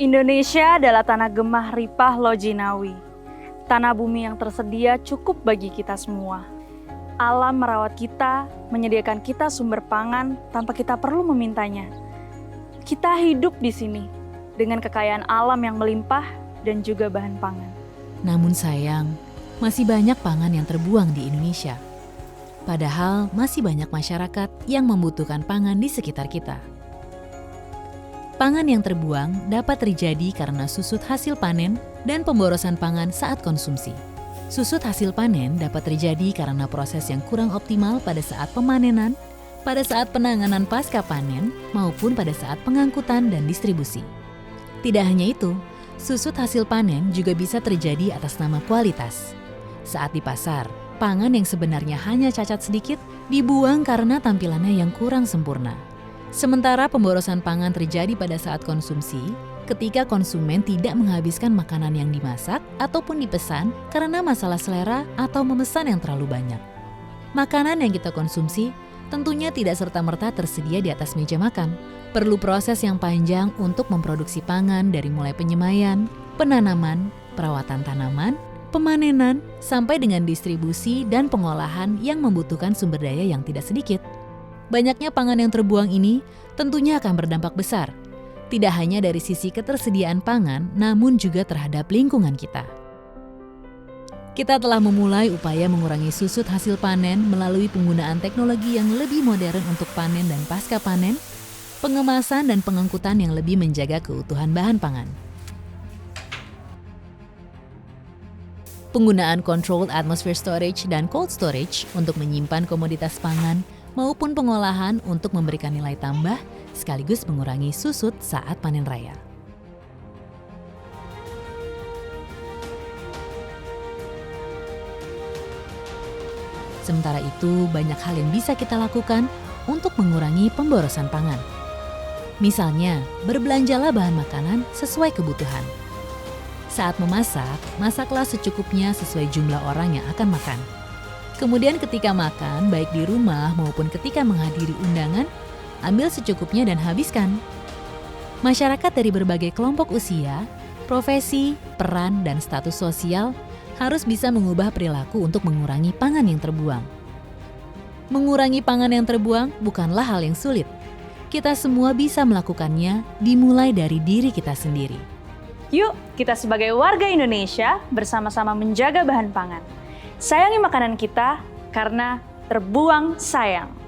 Indonesia adalah tanah gemah ripah Lojinawi. Tanah bumi yang tersedia cukup bagi kita semua. Alam merawat kita, menyediakan kita sumber pangan tanpa kita perlu memintanya. Kita hidup di sini dengan kekayaan alam yang melimpah dan juga bahan pangan. Namun sayang, masih banyak pangan yang terbuang di Indonesia. Padahal masih banyak masyarakat yang membutuhkan pangan di sekitar kita. Pangan yang terbuang dapat terjadi karena susut hasil panen dan pemborosan pangan saat konsumsi. Susut hasil panen dapat terjadi karena proses yang kurang optimal pada saat pemanenan, pada saat penanganan pasca panen, maupun pada saat pengangkutan dan distribusi. Tidak hanya itu, susut hasil panen juga bisa terjadi atas nama kualitas. Saat di pasar, pangan yang sebenarnya hanya cacat sedikit dibuang karena tampilannya yang kurang sempurna. Sementara pemborosan pangan terjadi pada saat konsumsi, ketika konsumen tidak menghabiskan makanan yang dimasak ataupun dipesan karena masalah selera atau memesan yang terlalu banyak. Makanan yang kita konsumsi tentunya tidak serta-merta tersedia di atas meja makan. Perlu proses yang panjang untuk memproduksi pangan dari mulai penyemaian, penanaman, perawatan tanaman, pemanenan, sampai dengan distribusi dan pengolahan yang membutuhkan sumber daya yang tidak sedikit. Banyaknya pangan yang terbuang ini tentunya akan berdampak besar, tidak hanya dari sisi ketersediaan pangan, namun juga terhadap lingkungan kita. Kita telah memulai upaya mengurangi susut hasil panen melalui penggunaan teknologi yang lebih modern untuk panen dan pasca panen, pengemasan dan pengangkutan yang lebih menjaga keutuhan bahan pangan. Penggunaan controlled atmosphere storage dan cold storage untuk menyimpan komoditas pangan maupun pengolahan untuk memberikan nilai tambah sekaligus mengurangi susut saat panen raya. Sementara itu, banyak hal yang bisa kita lakukan untuk mengurangi pemborosan pangan. Misalnya, berbelanjalah bahan makanan sesuai kebutuhan. Saat memasak, masaklah secukupnya sesuai jumlah orang yang akan makan. Kemudian ketika makan, baik di rumah maupun ketika menghadiri undangan, ambil secukupnya dan habiskan. Masyarakat dari berbagai kelompok usia, profesi, peran, dan status sosial harus bisa mengubah perilaku untuk mengurangi pangan yang terbuang. Mengurangi pangan yang terbuang bukanlah hal yang sulit. Kita semua bisa melakukannya dimulai dari diri kita sendiri. Yuk, kita sebagai warga Indonesia bersama-sama menjaga bahan pangan. Sayangi makanan kita karena terbuang sayang.